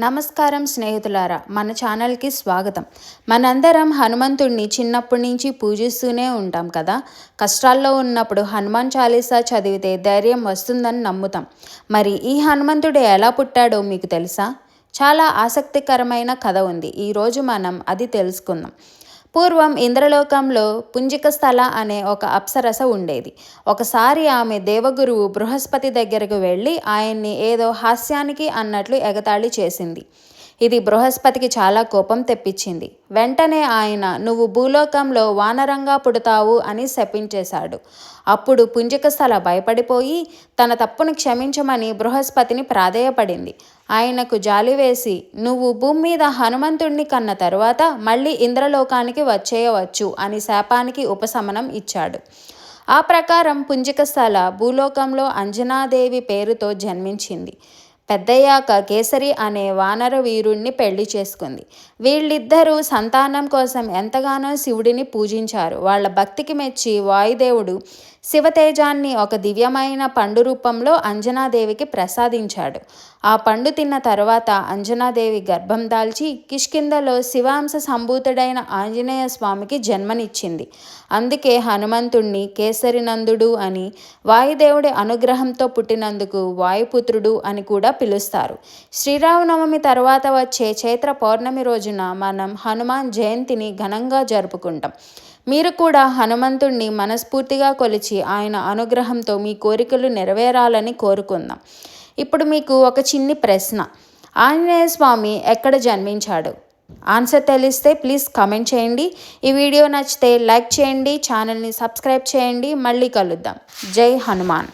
నమస్కారం స్నేహితులారా, మన ఛానల్కి స్వాగతం. మనందరం హనుమంతుడిని చిన్నప్పటి నుంచి పూజిస్తూనే ఉంటాం కదా. కష్టాల్లో ఉన్నప్పుడు హనుమాన్ చాలీసా చదివితే ధైర్యం వస్తుందని నమ్ముతాం. మరి ఈ హనుమంతుడు ఎలా పుట్టాడో మీకు తెలుసా? చాలా ఆసక్తికరమైన కథ ఉంది. ఈరోజు మనం అది తెలుసుకుందాం. పూర్వం ఇంద్రలోకంలో పుంజికస్థల అనే ఒక అప్సరస ఉండేది. ఒకసారి ఆమె దేవగురువు బృహస్పతి దగ్గరకు వెళ్ళి ఆయన్ని ఏదో హాస్యానికి అన్నట్లు ఎగతాళి చేసింది. ఇది బృహస్పతికి చాలా కోపం తెప్పించింది. వెంటనే ఆయన "నువ్వు భూలోకంలో వానరంగా పుడతావు" అని శపించేశాడు. అప్పుడు పుంజికస్థల భయపడిపోయి తన తప్పును క్షమించమని బృహస్పతిని ప్రాధేయపడింది. ఆయనకు జాలి వేసి "నువ్వు భూమి మీద హనుమంతుణ్ణి కన్న తరువాత మళ్ళీ ఇంద్రలోకానికి వచ్చేయవచ్చు" అని శాపానికి ఉపశమనం ఇచ్చాడు. ఆ ప్రకారం పుంజికస్థల భూలోకంలో అంజనాదేవి పేరుతో జన్మించింది. పెద్దయ్యాక కేసరి అనే వానర వీరుణ్ణి పెళ్లి చేసుకుంది. వీళ్ళిద్దరూ సంతానం కోసం ఎంతగానో శివుడిని పూజించారు. వాళ్ళ భక్తికి మెచ్చి వాయుదేవుడు శివతేజాన్ని ఒక దివ్యమైన పండు రూపంలో అంజనాదేవికి ప్రసాదించాడు. ఆ పండు తిన్న తర్వాత అంజనాదేవి గర్భం దాల్చి కిష్కింధలో శివాంశ సంభూతుడైన ఆంజనేయ స్వామికి జన్మనిచ్చింది. అందుకే హనుమంతుణ్ణి కేసరినందుడు అని, వాయుదేవుడి అనుగ్రహంతో పుట్టినందుకు వాయుపుత్రుడు అని కూడా పిలుస్తారు. శ్రీరామనవమి తర్వాత వచ్చే చైత్ర పౌర్ణమి రోజున మనం హనుమాన్ జయంతిని ఘనంగా జరుపుకుంటాం. మీరు కూడా హనుమంతుణ్ణి మనస్ఫూర్తిగా కొలిచి ఆయన అనుగ్రహంతో మీ కోరికలు నెరవేరాలని కోరుకుందాం. ఇప్పుడు మీకు ఒక చిన్ని ప్రశ్న. ఆంజనేయ స్వామి ఎక్కడ జన్మించాడు? ఆన్సర్ తెలిస్తే ప్లీజ్ కామెంట్ చేయండి. ఈ వీడియో నచ్చితే లైక్ చేయండి, ఛానల్ని సబ్స్క్రైబ్ చేయండి. మళ్ళీ కలుద్దాం. జై హనుమాన్.